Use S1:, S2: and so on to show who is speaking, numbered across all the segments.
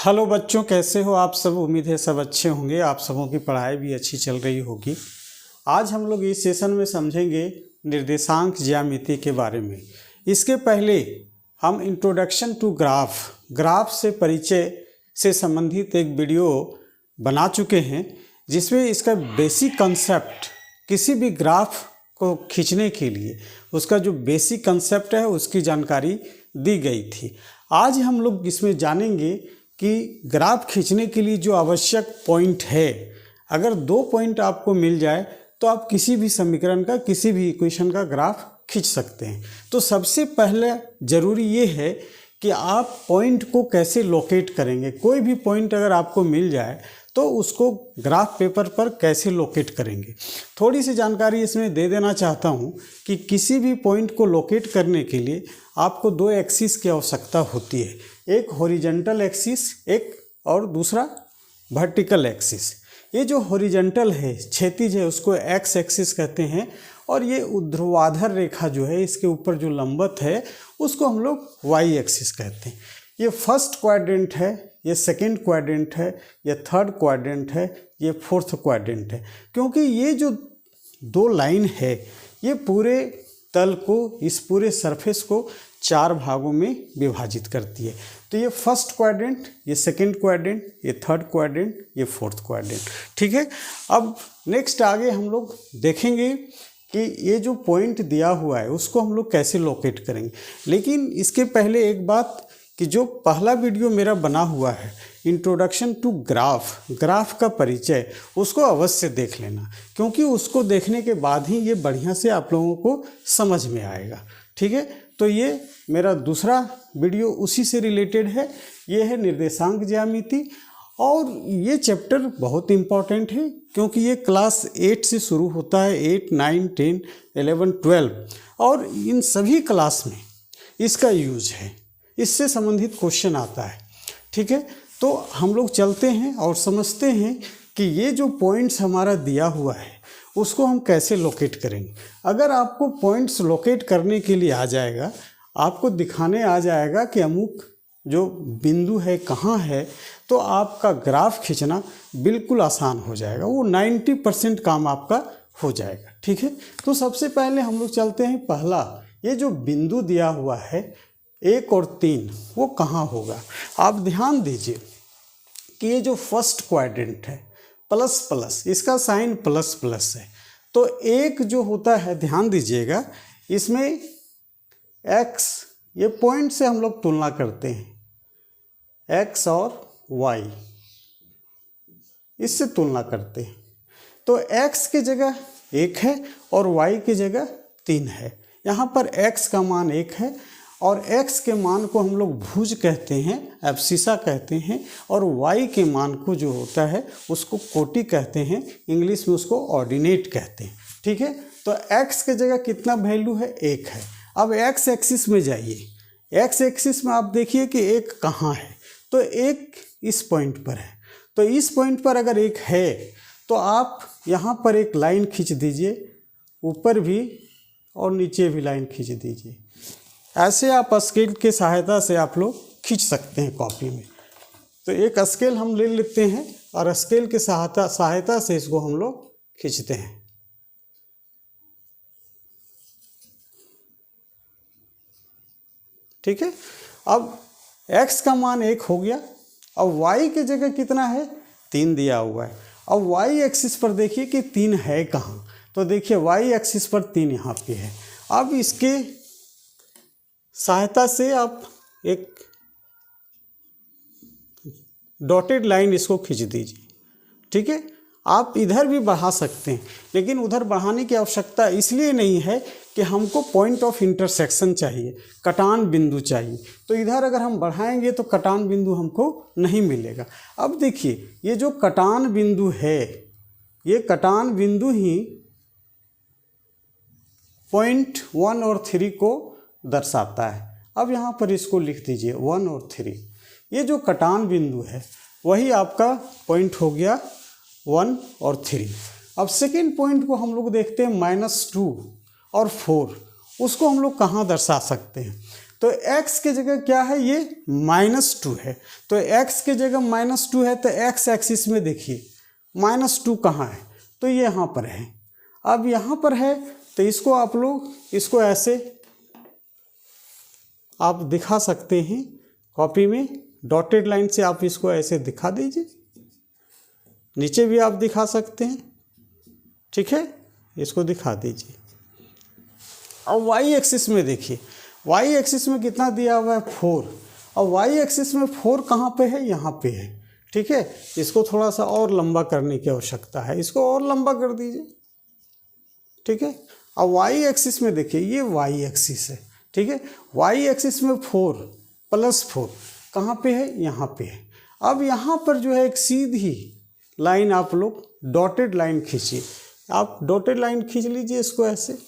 S1: Hello बच्चों, कैसे हो आप सब। उम्मीद है सब अच्छे होंगे, आप सबों की पढ़ाई भी अच्छी चल रही होगी। आज हम लोग इस सेशन में समझेंगे निर्देशांक ज्यामिति के बारे में। इसके पहले हम इंट्रोडक्शन टू ग्राफ से परिचय से संबंधित एक वीडियो बना चुके हैं, जिसमें इसका बेसिक कंसेप्ट, किसी भी ग्राफ को खींचने के लिए उसका जो बेसिक कंसेप्ट है उसकी जानकारी दी गई थी। आज हम लोग इसमें जानेंगे कि ग्राफ खींचने के लिए जो आवश्यक पॉइंट है, अगर 2 पॉइंट आपको मिल जाए तो आप किसी भी समीकरण का, किसी भी इक्वेशन का ग्राफ खींच सकते हैं। तो सबसे पहले ज़रूरी ये है कि आप पॉइंट को कैसे लोकेट करेंगे। कोई भी पॉइंट अगर आपको मिल जाए तो उसको ग्राफ पेपर पर कैसे लोकेट करेंगे, थोड़ी सी जानकारी इसमें दे देना चाहता हूँ कि किसी भी पॉइंट को लोकेट करने के लिए आपको 2 एक्सिस की आवश्यकता होती है, एक हॉरिजॉन्टल एक्सिस, एक और दूसरा वर्टिकल एक्सिस। ये जो हॉरिजॉन्टल है, क्षैतिज है, उसको एक्स एक्सिस कहते हैं, और ये ऊर्ध्वाधर रेखा जो है, इसके ऊपर जो लंबवत है, उसको हम लोग वाई एक्सिस कहते हैं। ये फर्स्ट क्वाड्रेंट है, ये सेकंड क्वाड्रेंट है, ये थर्ड क्वाड्रेंट है, ये फोर्थ क्वाड्रेंट है। क्योंकि ये जो 2 लाइन है, ये पूरे तल को, इस पूरे सरफेस को 4 भागों में विभाजित करती है। तो ये फर्स्ट क्वाड्रेंट, ये सेकंड क्वाड्रेंट, ये थर्ड क्वाड्रेंट, ये फोर्थ क्वाड्रेंट। ठीक है। अब नेक्स्ट आगे हम लोग देखेंगे कि ये जो पॉइंट दिया हुआ है उसको हम लोग कैसे लोकेट करेंगे। लेकिन इसके पहले एक बात, कि जो पहला वीडियो मेरा बना हुआ है इंट्रोडक्शन टू ग्राफ का परिचय, उसको अवश्य देख लेना, क्योंकि उसको देखने के बाद ही ये बढ़िया से आप लोगों को समझ में आएगा। ठीक है। तो ये मेरा दूसरा वीडियो उसी से रिलेटेड है, ये है निर्देशांक ज्यामिति, और ये चैप्टर बहुत इम्पॉर्टेंट है क्योंकि ये क्लास 8 से शुरू होता है, 8, 9, 10, 11, 12, और इन सभी क्लास में इसका यूज है, इससे संबंधित क्वेश्चन आता है। ठीक है। तो हम लोग चलते हैं और समझते हैं कि ये जो पॉइंट्स हमारा दिया हुआ है उसको हम कैसे लोकेट करेंगे। अगर आपको पॉइंट्स लोकेट करने के लिए आ जाएगा, आपको दिखाने आ जाएगा कि अमुक जो बिंदु है कहाँ है, तो आपका ग्राफ खींचना बिल्कुल आसान हो जाएगा, वो 90% काम आपका हो जाएगा। ठीक है। तो सबसे पहले हम लोग चलते हैं, पहला ये जो बिंदु दिया हुआ है 1 और 3, वो कहाँ होगा। आप ध्यान दीजिए कि ये जो फर्स्ट क्वाड्रेंट है, प्लस प्लस, इसका साइन प्लस प्लस है, तो एक जो होता है, ध्यान दीजिएगा, इसमें x, ये पॉइंट से हम लोग तुलना करते हैं, x और y, इससे तुलना करते हैं। तो x की जगह 1 है और y की जगह 3 है। यहाँ पर x का मान 1 है और x के मान को हम लोग भुज कहते हैं, एब्सिसा कहते हैं, और y के मान को जो होता है उसको कोटि कहते हैं, इंग्लिश में उसको ऑर्डिनेट कहते हैं। ठीक है। तो x के जगह कितना वैल्यू है, 1 है। अब x एक्सिस में जाइए, x एक्सिस में आप देखिए कि 1 कहाँ है, तो 1 इस पॉइंट पर है। तो इस पॉइंट पर अगर 1 है तो आप यहाँ पर एक लाइन खींच दीजिए, ऊपर भी और नीचे भी लाइन खींच दीजिए। ऐसे आप स्केल के सहायता से आप लोग खींच सकते हैं कॉपी में। तो एक स्केल हम ले लेते हैं और स्केल के सहायता से इसको हम लोग खींचते हैं। ठीक है। अब x का मान 1 हो गया। अब y की जगह कितना है, 3 दिया हुआ है। अब y एक्सिस पर देखिए कि 3 है कहाँ, तो देखिए y एक्सिस पर 3 यहाँ पे है। अब इसके सहायता से आप एक डॉटेड लाइन इसको खींच दीजिए। ठीक है। आप इधर भी बढ़ा सकते हैं, लेकिन उधर बढ़ाने की आवश्यकता इसलिए नहीं है कि हमको पॉइंट ऑफ इंटरसेक्शन चाहिए, कटान बिंदु चाहिए। तो इधर अगर हम बढ़ाएंगे तो कटान बिंदु हमको नहीं मिलेगा। अब देखिए, ये जो कटान बिंदु है, ये कटान बिंदु ही पॉइंट 1 और 3 को दर्शाता है। अब यहाँ पर इसको लिख दीजिए 1 और 3। ये जो कटान बिंदु है वही आपका पॉइंट हो गया 1 और 3। अब सेकेंड पॉइंट को हम लोग देखते हैं -2 और 4, उसको हम लोग कहाँ दर्शा सकते हैं। तो x की जगह क्या है, ये -2 है। तो x की जगह -2 है तो x एक्सिस में देखिए -2 कहाँ है, तो ये यहाँ पर है। अब यहाँ पर है तो इसको आप लोग इसको ऐसे आप दिखा सकते हैं कॉपी में, डॉटेड लाइन से आप इसको ऐसे दिखा दीजिए, नीचे भी आप दिखा सकते हैं, ठीक है, इसको दिखा दीजिए। अब वाई एक्सिस में देखिए, वाई एक्सिस में कितना दिया हुआ है 4, और वाई एक्सिस में 4 कहाँ पे है, यहाँ पे है, ठीक है। इसको थोड़ा सा और लंबा करने की आवश्यकता है, इसको और लंबा कर दीजिए, ठीक है। अब वाई एक्सिस में देखिए ये वाई एक्सिस है, ठीक है। वाई एक्सिस में 4 + 4 कहाँ पे है, यहाँ पे है। अब यहाँ पर जो है एक सीधी लाइन आप लोग डॉटेड लाइन खींचिए, आप डॉटेड लाइन खींच लीजिए इसको ऐसे,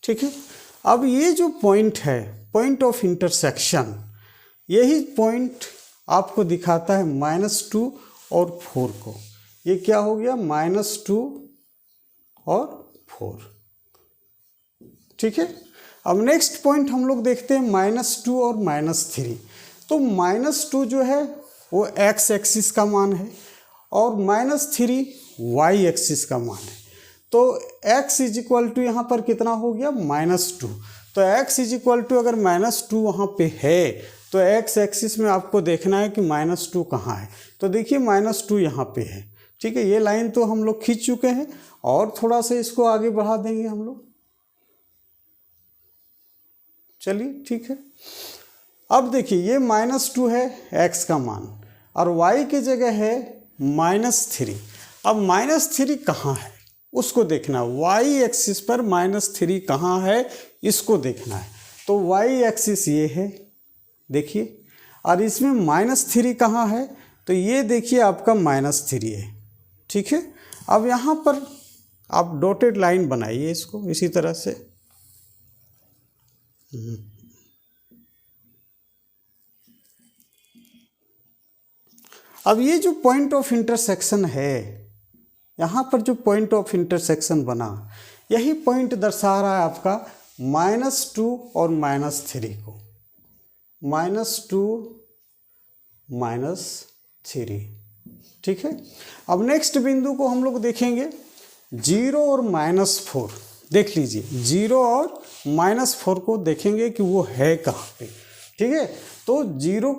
S1: ठीक है। अब ये जो पॉइंट है, पॉइंट ऑफ इंटरसेक्शन, यही पॉइंट आपको दिखाता है -2 और 4 को। ये क्या हो गया, -2 और 4, ठीक है। अब नेक्स्ट पॉइंट हम लोग देखते हैं -2 और -3। तो -2 जो है वो x एक्सिस का मान है और -3 y एक्सिस का मान है। तो x = यहाँ पर कितना हो गया, -2। तो x = अगर -2 वहाँ पे है तो x एक्सिस में आपको देखना है कि -2 कहाँ है। तो देखिए -2 यहाँ पे है, ठीक है। ये लाइन तो हम लोग खींच चुके हैं और थोड़ा सा इसको आगे बढ़ा देंगे हम लोग, चलिए ठीक है। अब देखिए ये -2 है x का मान और y की जगह है -3। अब -3 कहाँ है उसको देखना, y एक्सिस पर -3 कहाँ है इसको देखना है। तो y एक्सिस ये है देखिए, और इसमें -3 कहाँ है, तो ये देखिए आपका -3 है, ठीक है। अब यहाँ पर आप डॉटेड लाइन बनाइए इसको इसी तरह से, अब ये जो पॉइंट ऑफ इंटरसेक्शन है, यहाँ पर जो पॉइंट ऑफ इंटरसेक्शन बना, यही पॉइंट दर्शा रहा है आपका -2 और -3 को, -2 -3, ठीक है। अब नेक्स्ट बिंदु को हम लोग देखेंगे 0 और -4, देख लीजिए 0 और -4 को देखेंगे कि वो है कहाँ पे, ठीक है। तो 0,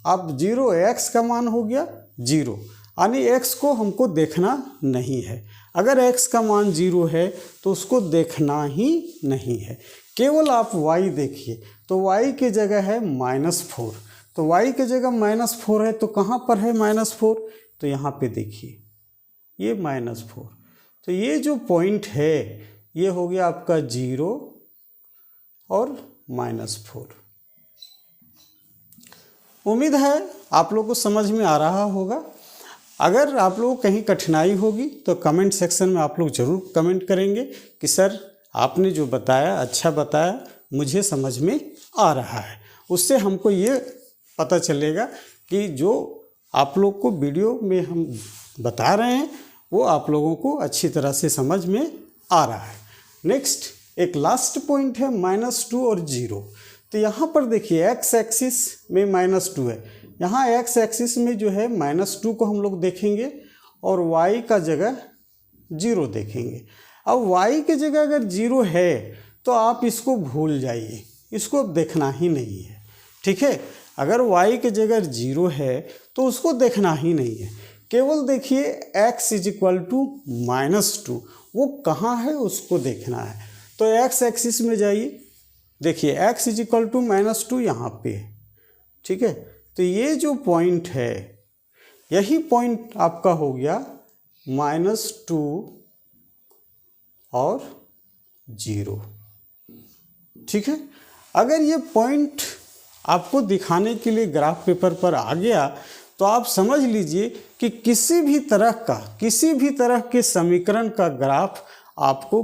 S1: अब 0 x का मान हो गया 0, यानी x को हमको देखना नहीं है। अगर x का मान 0 है तो उसको देखना ही नहीं है, केवल आप y देखिए। तो y की जगह है -4, तो y की जगह -4 है तो कहाँ पर है -4, तो यहाँ पे देखिए ये -4। तो ये जो पॉइंट है ये हो गया आपका 0 और -4। उम्मीद है आप लोग को समझ में आ रहा होगा। अगर आप लोग कहीं कठिनाई होगी तो कमेंट सेक्शन में आप लोग ज़रूर कमेंट करेंगे कि सर आपने जो बताया अच्छा बताया, मुझे समझ में आ रहा है। उससे हमको ये पता चलेगा कि जो आप लोग को वीडियो में हम बता रहे हैं वो आप लोगों को अच्छी तरह से समझ में आ रहा है। नेक्स्ट एक लास्ट पॉइंट है -2 और 0। तो यहाँ पर देखिए x एक्सिस में -2 है, यहाँ x एक्सिस में जो है -2 को हम लोग देखेंगे और y का जगह 0 देखेंगे। अब y की जगह अगर 0 है तो आप इसको भूल जाइए, इसको देखना ही नहीं है, ठीक है। अगर y की जगह 0 है तो उसको देखना ही नहीं है, केवल देखिए x = -2 वो कहाँ है उसको देखना है। तो x एक्सिस में जाइए, देखिए x = -2 यहाँ पे है, ठीक है। तो ये जो पॉइंट है यही पॉइंट आपका हो गया -2 और 0, ठीक है। अगर ये पॉइंट आपको दिखाने के लिए ग्राफ पेपर पर आ गया तो आप समझ लीजिए कि किसी भी तरह के समीकरण का ग्राफ आपको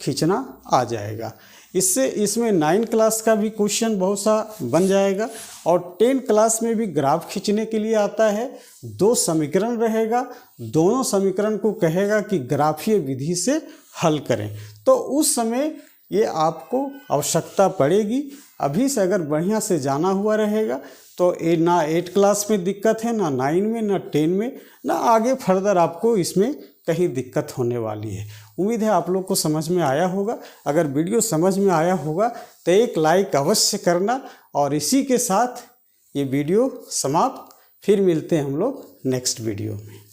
S1: खींचना आ जाएगा। इससे इसमें 9 क्लास का भी क्वेश्चन बहुत सा बन जाएगा। और 10 क्लास में भी ग्राफ खींचने के लिए आता है। 2 समीकरण रहेगा, दोनों समीकरण को कहेगा कि ग्राफीय विधि से हल करें, तो उस समय ये आपको आवश्यकता पड़ेगी। अभी से अगर बढ़िया से जाना हुआ रहेगा तो ना 8 क्लास में दिक्कत है, ना 9 में, ना 10 में, ना आगे फर्दर आपको इसमें कहीं दिक्कत होने वाली है। उम्मीद है आप लोग को समझ में आया होगा। अगर वीडियो समझ में आया होगा तो एक लाइक अवश्य करना। और इसी के साथ ये वीडियो समाप्त। फिर मिलते हैं हम लोग नेक्स्ट वीडियो में।